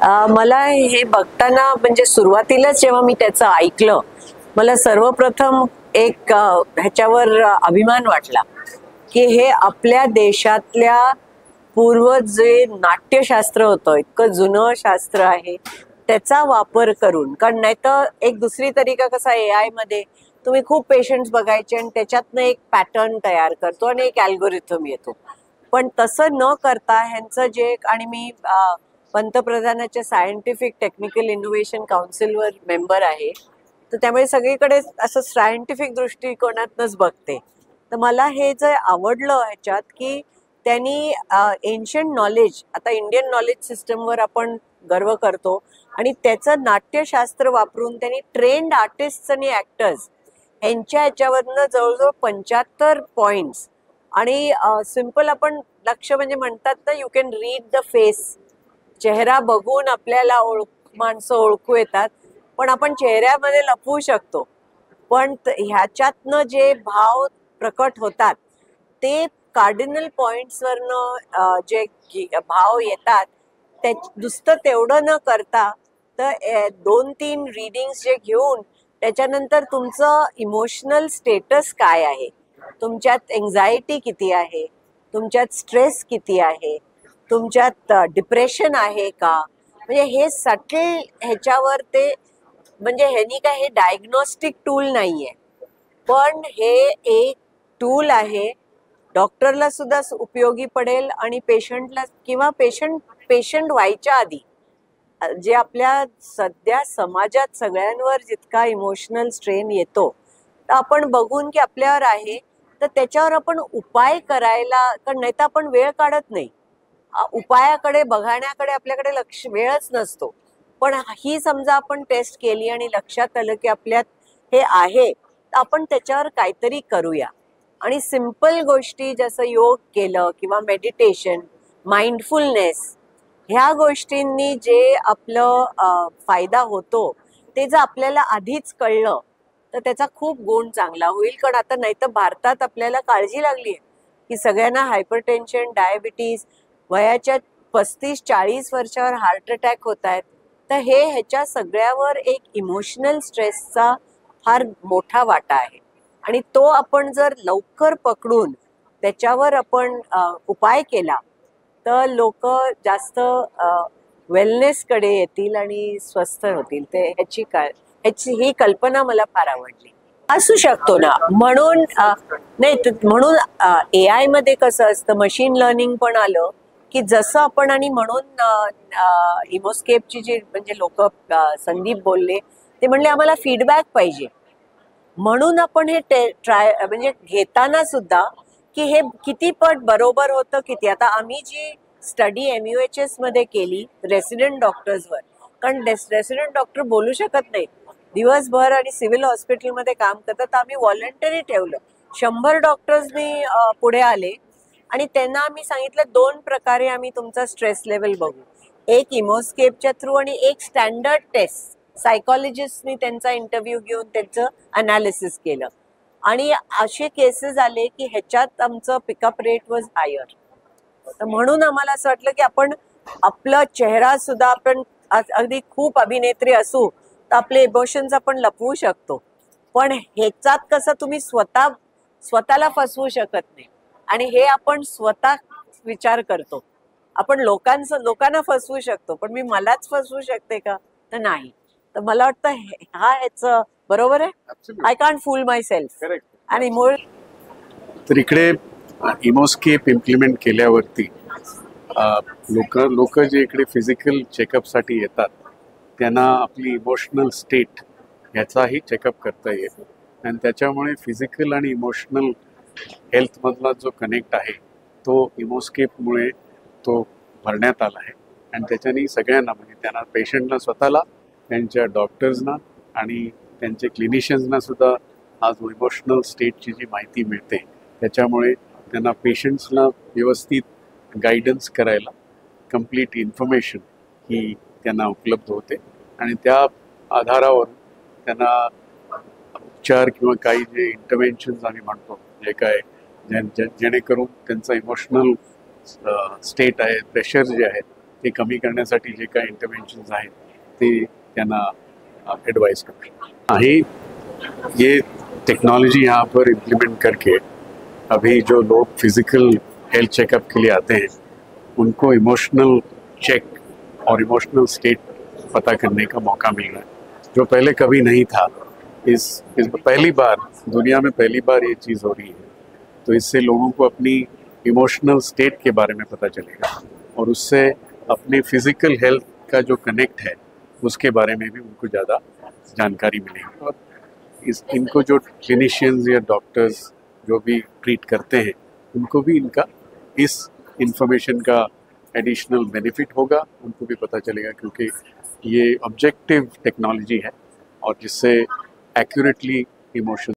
मला हे बघताना म्हणजे सुरुवातीलाच जेव्हा मी त्याचं ऐकलं, मला सर्वप्रथम एक ह्याच्यावर अभिमान वाटला की हे आपल्या देशातल्या पूर्वज जे नाट्यशास्त्र होतं, इतकं जुनं शास्त्र आहे, त्याचा वापर करून. कारण नाहीतर एक दुसरी तरीका कसा AI मध्ये तुम्ही खूप पेशंट्स बघायचे आणि त्याच्यातनं एक पॅटर्न तयार करतो आणि एक अल्गोरिथम येतो. पण तसं न करता ह्यांचं जे, आणि मी पंतप्रधानाच्या सायंटिफिक टेक्निकल इनोव्हेशन काउन्सिलवर मेंबर आहे, तर त्यामुळे सगळीकडे असं सायंटिफिक दृष्टिकोनातनच बघते. तर मला हे जे आवडलं ह्याच्यात की त्यांनी एन्शंट नॉलेज, आता इंडियन नॉलेज सिस्टमवर आपण गर्व करतो, आणि त्याचं नाट्यशास्त्र वापरून त्यांनी ट्रेंड आर्टिस्ट आणि ऍक्टर्स यांच्या ह्याच्यावरनं जवळजवळ 75 पॉइंट्स, आणि सिम्पल आपण लक्ष म्हणजे म्हणतात ना, you can read the face, चेहरा बघून आपल्याला माणसं ओळखू येतात, पण आपण चेहऱ्यामध्ये लपवू शकतो. पण ह्याच्यातनं जे भाव प्रकट होतात ते कार्डिनल पॉइंट्सवरनं जे भाव येतात, ते नुसतं तेवढं न करता तर 2-3 रीडिंग्स जे घेऊन त्याच्यानंतर तुमचं इमोशनल स्टेटस काय आहे, तुमच्यात एन्झायटी किती आहे, तुमच्यात स्ट्रेस किती आहे, तुमच्यात डिप्रेशन आहे का, म्हणजे हे सटल ह्याच्यावर ते, म्हणजे ह्यानी काय हे डायग्नोस्टिक टूल नाहीये, पण हे एक टूल आहे, डॉक्टरला सुद्धा उपयोगी पडेल आणि पेशंटला, किंवा पेशंट व्हायच्या आधी जे आपल्या सध्या समाजात सगळ्यांवर जितका इमोशनल स्ट्रेन येतो, तर आपण बघून की आपल्यावर आहे, तर त्याच्यावर आपण उपाय करायला, कारण नाही तर आपण वेळ काढत नाही, उपायाकडे बघण्याकडे आपल्याकडे वेळच नसतो. पण ही समजा आपण टेस्ट केली आणि लक्षात आलं की आपल्यात हे आहे, तर आपण त्याच्यावर काहीतरी करूया. आणि सिंपल गोष्टी जसं योग केलं किंवा मेडिटेशन, माइंडफुलनेस, ह्या गोष्टींनी जे आपलं फायदा होतो, ते जर आपल्याला आधीच कळलं तर त्याचा खूप गुण चांगला होईल. कारण आता नाही तर भारतात आपल्याला काळजी लागली आहे की सगळ्यांना हायपरटेन्शन, डायबिटीज, वयाच्या 35-40 वर्षावर हार्ट अटॅक होत आहेत. तर हे ह्याच्या सगळ्यावर एक इमोशनल स्ट्रेसचा फार मोठा वाटा आहे, आणि तो आपण जर लवकर पकडून त्याच्यावर आपण उपाय केला तर लोक जास्त वेलनेसकडे येतील आणि स्वस्थ होतील. ते ह्याची ही कल्पना मला फार आवडली. असू शकतो ना, म्हणून नाही, म्हणून AI मध्ये कसं असतं, मशीन लर्निंग पण आलं की जसं आपण, आणि म्हणून इमोस्केपची जी म्हणजे लोक, संदीप बोलले, ते म्हणले आम्हाला फीडबॅक पाहिजे, म्हणून आपण हे ट्राय म्हणजे घेताना सुद्धा की हे किती पट बरोबर होतं किती. आता आम्ही जी स्टडी MUHS मध्ये केली रेसिडेंट डॉक्टर्सवर, कारण रेसिडेंट डॉक्टर बोलू शकत नाही दिवसभर आणि सिव्हिल हॉस्पिटलमध्ये काम करतात, तर आम्ही व्हॉलंटरी ठेवलं. 100 डॉक्टर्सनी पुढे आले आणि त्यांना आम्ही सांगितलं 2 प्रकारे आम्ही तुमचा स्ट्रेस लेवल बघू, एक इमोस्केपच्या थ्रू आणि एक स्टँडर्ड टेस्ट. सायकॉलॉजिस्टनी त्यांचा इंटरव्ह्यू घेऊन त्यांचं अनालिसिस केलं, आणि असे केसेस आले की ह्याच्यात आमचं पिकअप रेट वॉज हायर. तर म्हणून आम्हाला असं वाटलं की आपण आपला चेहरा सुद्धा, आपण अगदी खूप अभिनेत्री असू तर आपले इमोशन्स आपण लपवू शकतो, पण ह्याच्यात कसं तुम्ही स्वतःला फसवू शकत नाही, आणि हे आपण स्वतः विचार करतो. आपण लोकांना फसवू शकतो, पण मी मलाच फसवू शकते का, तर नाही. तर मला वाटतं ह्याचं बरोबर आहे, I can't fool myself. आणि तर इकडे इमोस्केप इम्प्लिमेंट केल्यावरती लोक जे इकडे फिजिकल चेकअपसाठी येतात त्यांना आपली इमोशनल स्टेट ह्याचाही चेकअप करता येईल, आणि त्याच्यामुळे फिजिकल आणि इमोशनल हेल्थमधला जो कनेक्ट आहे तो इमोस्केपमुळे तो भरण्यात आला आहे. आणि त्याच्याने सगळ्यांना, म्हणजे त्यांना पेशंटना स्वतःला, त्यांच्या डॉक्टर्सना आणि त्यांचे क्लिनिशियन्सना सुद्धा हा जो इमोशनल स्टेटची जी माहिती मिळते त्याच्यामुळे त्यांना पेशंट्सला व्यवस्थित गायडन्स करायला कंप्लीट इन्फॉर्मेशन ही त्यांना उपलब्ध होते, आणि त्या आधारावर त्यांना उपचार किंवा काही जे इंटरव्हेन्शन्स आम्ही म्हणतो, जे काय जेणेकरून त्यांचा इमोशनल स्टेट आहे, प्रेशर जे आहेत ते कमी करण्यासाठी जे काही इंटरव्हेन्शन्स आहेत ते त्यांना एडवाइस करू। हे ये टेक्नोलॉजी यहाँ पर इम्प्लीमेंट करके अभी जो लोग फिजिकल हेल्थ चेकअप के लिए आते हैं उनको इमोशनल चेक और इमोशनल स्टेट पता करने का मौका मिल रहा है, जो पहले कभी नहीं था। इस पहली बार दुनिया में पहली बार ये चीज़ हो रही है, तो इससे लोगों को अपनी इमोशनल स्टेट के बारे में पता चलेगा और उससे अपने फिजिकल हेल्थ का जो कनेक्ट है उसके बारे में भी उनको ज़्यादा जानकारी मिलेगी। और इनको जो क्लिनिशियंस या डॉक्टर्स जो भी ट्रीट करते हैं उनको भी इनका इस इंफॉर्मेशन का एडिशनल बेनिफिट होगा, उनको भी पता चलेगा, क्योंकि ये ऑब्जेक्टिव टेक्नोलॉजी है और जिससे एक्यूरेटली इमोशन